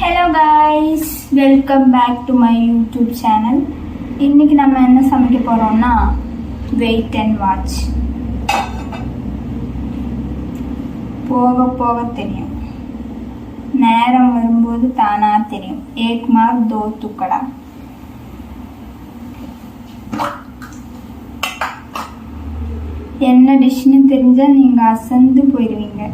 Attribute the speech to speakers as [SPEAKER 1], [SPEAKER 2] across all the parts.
[SPEAKER 1] Hello guys, welcome back to my YouTube channel. இன்னைக்கு நம்ம என்ன சமைக்க போறோம்னா wait and watch. போக போக தெரியும், நேரம் வரும்போது தானா தெரியும். एक मार दो टुकड़ा. என்ன டிஷ்னு தெரிஞ்சா நீங்க அசந்து போயிடுவீங்க.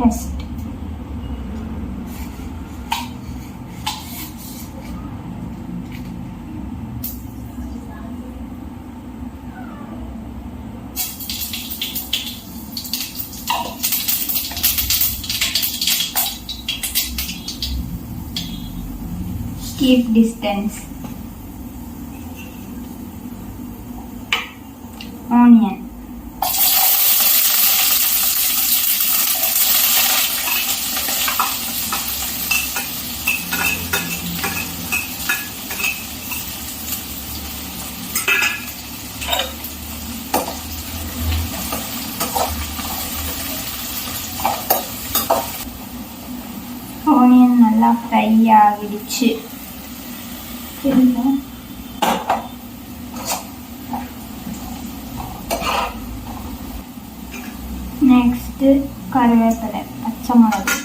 [SPEAKER 1] Test. Keep distance. Onion. Onion நல்லா ஃப்ரை ஆகிடுச்சு. நெக்ஸ்ட் கருவேப்பிலை, பச்சை மிளகு.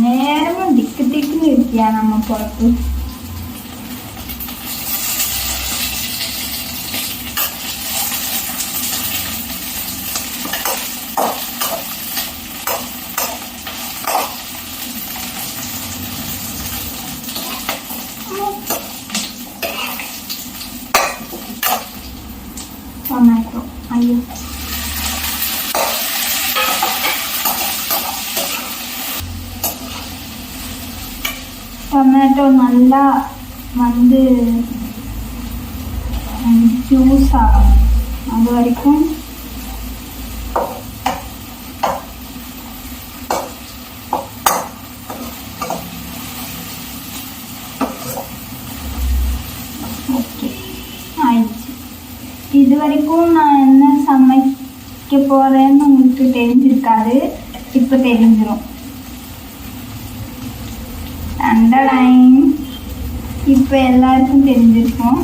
[SPEAKER 1] நேரமும் திக்கு திக்குன்னு இருக்கியா நம்ம பொறுப்பு. टोमेटो आइए टोमेटो நல்லா வந்து ஜூஸ் ஆகும். அது வரைக்கும் ஓகே ஆயிடுச்சு. இது வரைக்கும் நான் என்ன சமைக்க போறேன்னு உங்களுக்கு தெரிஞ்சிருக்காது, இப்போ தெரிஞ்சிடும். இப்போ எல்லாருக்கும் தெரிஞ்சிருக்கும்.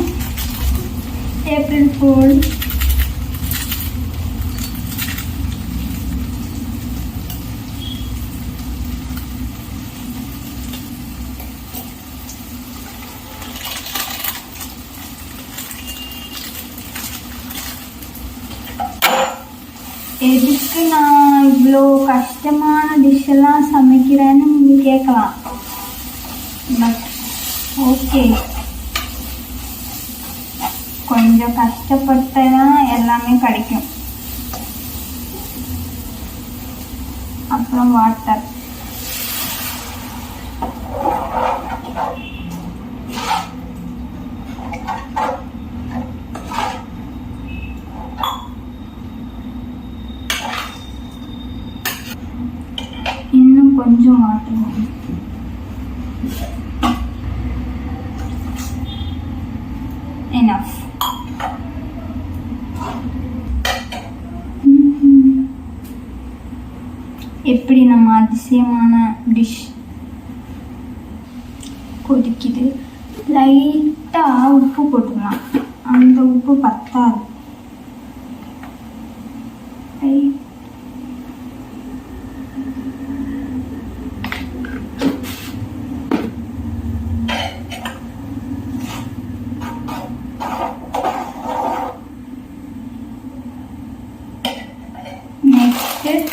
[SPEAKER 1] April fool. எதுக்கு நான் இவ்வளோ கஷ்டமான டிஷ்ஷெல்லாம் சமைக்கிறேன்னு நீங்கள் கேட்கலாம். பட் ஓகே, கொஞ்சம் கஷ்டப்பட்டதான் எல்லாமே கிடைக்கும். அப்புறம் வாட்டர். இன்னும் கொஞ்சம் வாட்டர். Enough. எப்படி நம்ம அதிசயமான டிஷ் கொதிக்குது. லைட்டாக உப்பு போட்டுக்கலாம். அந்த உப்பு பத்தாது. நெக்ஸ்ட்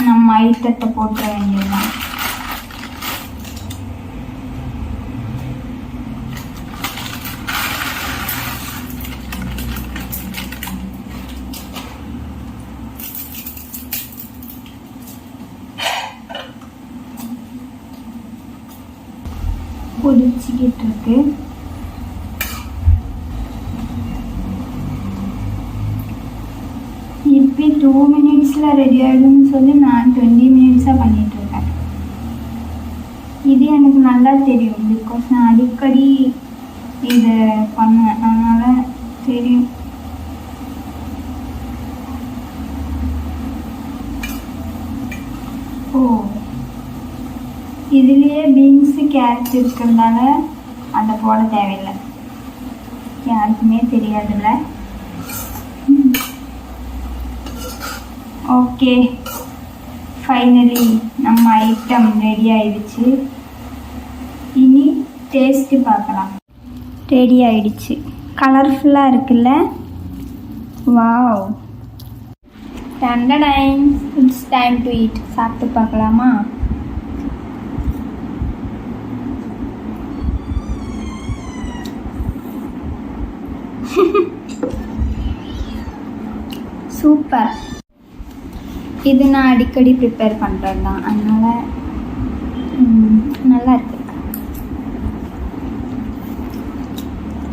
[SPEAKER 1] நம்ம ஐட்டத்தை போட்ட வேண்டியதுதான். கொதிச்சுக்கிட்டு இருக்கு. இப்போ 2 மினிட்ஸில் ரெடி ஆகிடும்னு சொல்லி நான் 20 மினிட்ஸாக பண்ணிகிட்ருக்கேன். இது எனக்கு நல்லா தெரியும், பிகாஸ் நான் அடிக்கடி இதை பண்ணுவேன், அதனால் தெரியும். ஓ, இதுலேயே பீன்ஸு கேரட் இருக்கிறதுனால அதை போட தேவையில்லை, யாருக்குமே தெரியாதுல்ல. ஓகே, ஃபைனலி நம்ம ஐட்டம் ரெடி ஆயிடுச்சு. இனி டேஸ்ட்டு பார்க்கலாம். ரெடி ஆயிடுச்சு, கலர்ஃபுல்லாக இருக்குல்ல. வாவ், டண்டடைன், இட்ஸ் டைம் டு ஈட். சாப்பிட்டு பார்க்கலாமா? சூப்பர். இது நான் அடிக்கடி ப்ரிப்பேர் பண்ணுறது தான், அதனால் நல்லா இருக்கு.